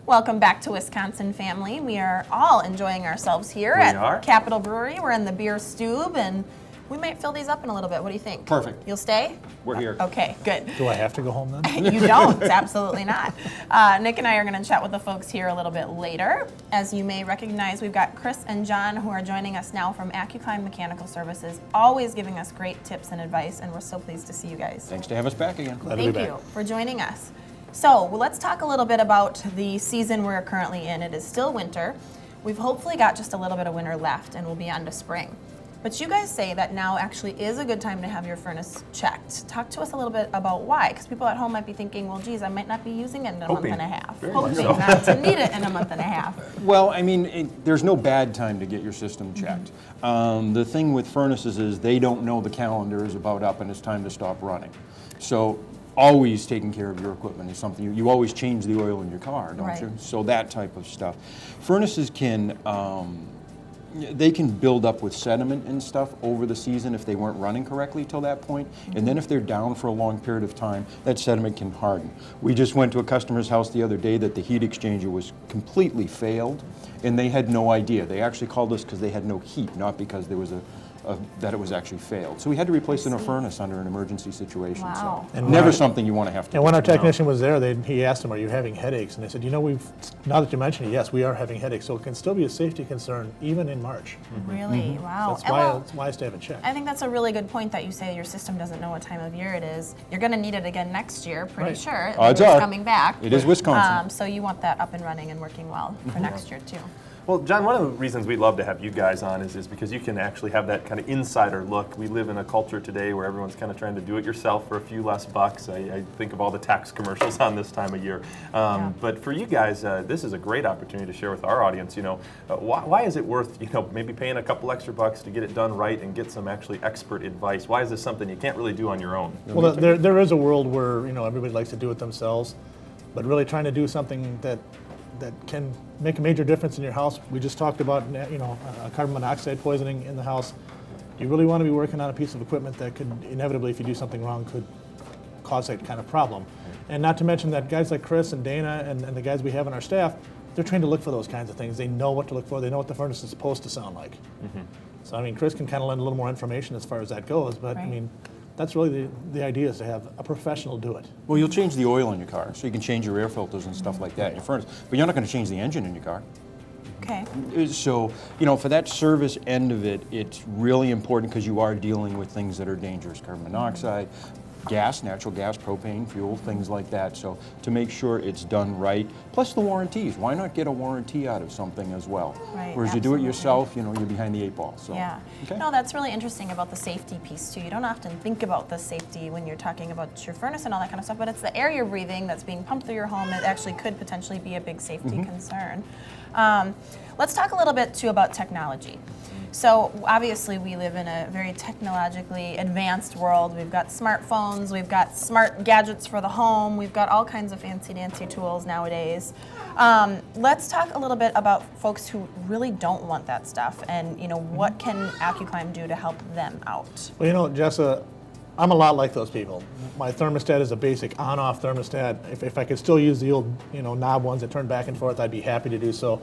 Welcome back to Wisconsin, family. We are all enjoying ourselves here at Capitol Brewery. We're in the beer stube, and we might fill these up in a little bit. What do you think? Perfect. You'll stay? We're here. Okay, good. Do I have to go home then? You don't. Absolutely not. Nick and I are going to chat with the folks here a little bit later. As you may recognize, we've got Chris and John who are joining us now from Accu Clime Mechanical Services, always giving us great tips and advice, and we're so pleased to see you guys. Thanks to have us back again. Glad to be Thank back. you for joining us. So let's talk a little bit about the season we're currently in. It is still winter. We've hopefully got just a little bit of winter left, and we'll be on to spring. But you guys say that now actually is a good time to have your furnace checked. Talk to us a little bit about why, because people at home might be thinking, well, geez, I might not be using it in a month and a half. Hoping not to need it in a month and a half. Well, I mean, there's no bad time to get your system checked. The thing with furnaces is they don't know the calendar is about up and it's time to stop running. So always taking care of your equipment is something, you always change the oil in your car, don't you? So that type of stuff. Furnaces can, they can build up with sediment and stuff over the season if they weren't running correctly till that point. And then if they're down for a long period of time, that sediment can harden. We just went to a customer's house the other day that the heat exchanger was completely failed, and they had no idea. They actually called us because they had no heat, not because there was that it was actually failed. So we had to replace in a furnace under an emergency situation. Wow. So never something you want to have to do. And when our technician was there, he asked him, are you having headaches? And they said, you know, now that you mention it, yes, we are having headaches. So it can still be a safety concern even in March. Really? Wow. That's why it's to have it checked. I think that's a really good point that you say your system doesn't know what time of year it is. You're going to need it again next year, pretty sure. Odds It's are. coming back. It is Wisconsin. So you want that up and running and working well for next year, too. Well, John, one of the reasons we love to have you guys on is because you can actually have that kind of insider look. We live in a culture today where everyone's kind of trying to do it yourself for a few less bucks. I think of all the tax commercials on this time of year. But for you guys, this is a great opportunity to share with our audience, why is it worth, maybe paying a couple extra bucks to get it done right and get some actually expert advice? Why is this something you can't really do on your own? Well, there is a world where, everybody likes to do it themselves, but really trying to do something that can make a major difference in your house. We just talked about, carbon monoxide poisoning in the house. You really want to be working on a piece of equipment that could inevitably, if you do something wrong, could cause that kind of problem. And not to mention that guys like Chris and Dana and the guys we have on our staff, they're trained to look for those kinds of things. They know what to look for. They know what the furnace is supposed to sound like. So, I mean, Chris can kind of lend a little more information as far as that goes, but I mean, that's really the idea, is to have a professional do it. Well, you'll change the oil in your car, so you can change your air filters and stuff like that in your furnace, but you're not going to change the engine in your car. Okay. So, for that service end of it, it's really important because you are dealing with things that are dangerous, carbon monoxide, gas, natural gas, propane, fuel, things like that. So to make sure it's done right, plus the warranties. Why not get a warranty out of something as well? Right, whereas you do it yourself, you're behind the 8 ball. So. Yeah. Okay. No, that's really interesting about the safety piece too. You don't often think about the safety when you're talking about your furnace and all that kind of stuff, but it's the air you're breathing that's being pumped through your home that actually could potentially be a big safety concern. Let's talk a little bit too about technology. So obviously we live in a very technologically advanced world. We've got smartphones, we've got smart gadgets for the home, we've got all kinds of fancy-dancy tools nowadays. Let's talk a little bit about folks who really don't want that stuff, and what can AccuClime do to help them out? Well, Jessa, I'm a lot like those people. My thermostat is a basic on-off thermostat. If I could still use the old knob ones that turn back and forth, I'd be happy to do so.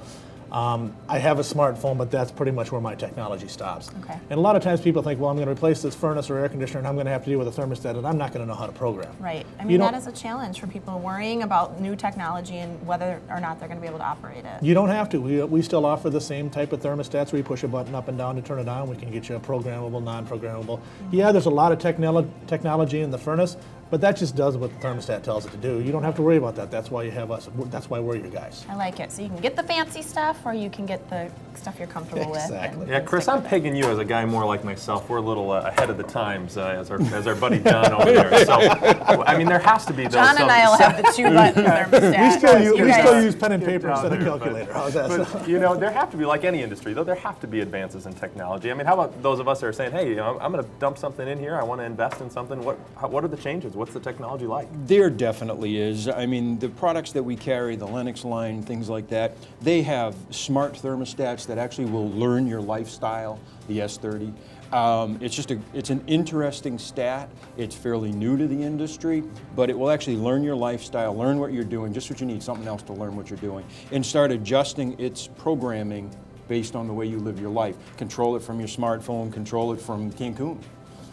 I have a smartphone, but that's pretty much where my technology stops. Okay. And a lot of times people think, well, I'm going to replace this furnace or air conditioner, and I'm going to have to deal with a thermostat, and I'm not going to know how to program. Right. I mean, that is a challenge for people worrying about new technology and whether or not they're going to be able to operate it. You don't have to. We still offer the same type of thermostats where you push a button up and down to turn it on. We can get you a programmable, non-programmable. Yeah, there's a lot of technology in the furnace, but that just does what the thermostat tells it to do. You don't have to worry about that. That's why you have us. That's why we're your guys. I like it. So you can get the fancy stuff, or you can get the stuff you're comfortable with. Exactly. Yeah, Chris, I'm pegging you as a guy more like myself. We're a little ahead of the times as our buddy John over there. So, I mean, there has to be those. John and I will have the 2-button thermostat. We still use pen and paper instead of calculator. How's that? But, there have to be, like any industry, though, there have to be advances in technology. I mean, how about those of us that are saying, hey, I'm going to dump something in here. I want to invest in something. What are the changes? What's the technology like? There definitely is. I mean, the products that we carry, the Lennox line, things like that, they have smart thermostats that actually will learn your lifestyle, the S30. It's an interesting stat. It's fairly new to the industry, but it will actually learn your lifestyle, learn what you're doing, just what you need, something else to learn what you're doing, and start adjusting its programming based on the way you live your life. Control it from your smartphone, control it from Cancun.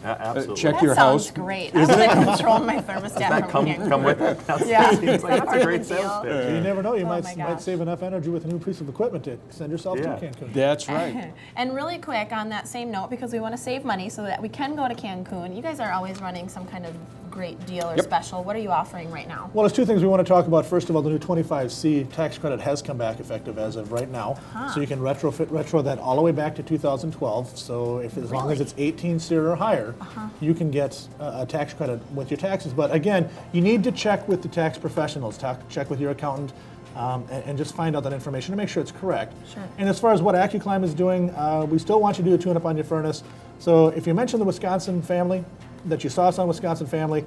Absolutely. Check That your sounds house. great. I would control my thermostat That from come with it. Yeah. Seems like That's it's a great good sales deal. pitch. You never know, you Oh my might gosh. save enough energy with a new piece of equipment to send yourself Yeah. to Cancun. That's right. And really quick on that same note, because we want to save money so that we can go to Cancun, you guys are always running some kind of great deal or Yep. special. What are you offering right now? Well, there's two things we want to talk about. First of all, the new 25C tax credit has come back effective as of right now. So you can retro that all the way back to 2012. So if as long as it's 18 SEER or higher, you can get a tax credit with your taxes. But again, you need to check with the tax professionals, check with your accountant, and just find out that information to make sure it's correct. Sure. And as far as what Clime is doing, we still want you to do a tune-up on your furnace. So if you mention the Wisconsin family, that you saw us on Wisconsin Family,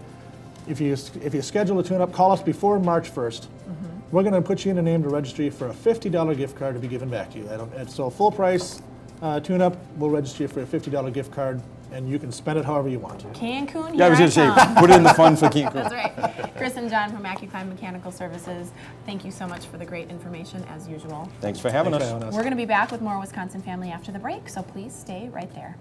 if you schedule a tune-up, call us before March 1st. We're going to put you in a name to registry for a $50 gift card to be given back to you. So full price tune-up, we'll register you for a $50 gift card, and you can spend it however you want. Cancun, Yeah, I was here going to say, come. put in the fun for Cancun. That's right. Chris and John from Accu Clime Mechanical Services, thank you so much for the great information as usual. Thanks for having us. We're going to be back with more Wisconsin Family after the break, so please stay right there.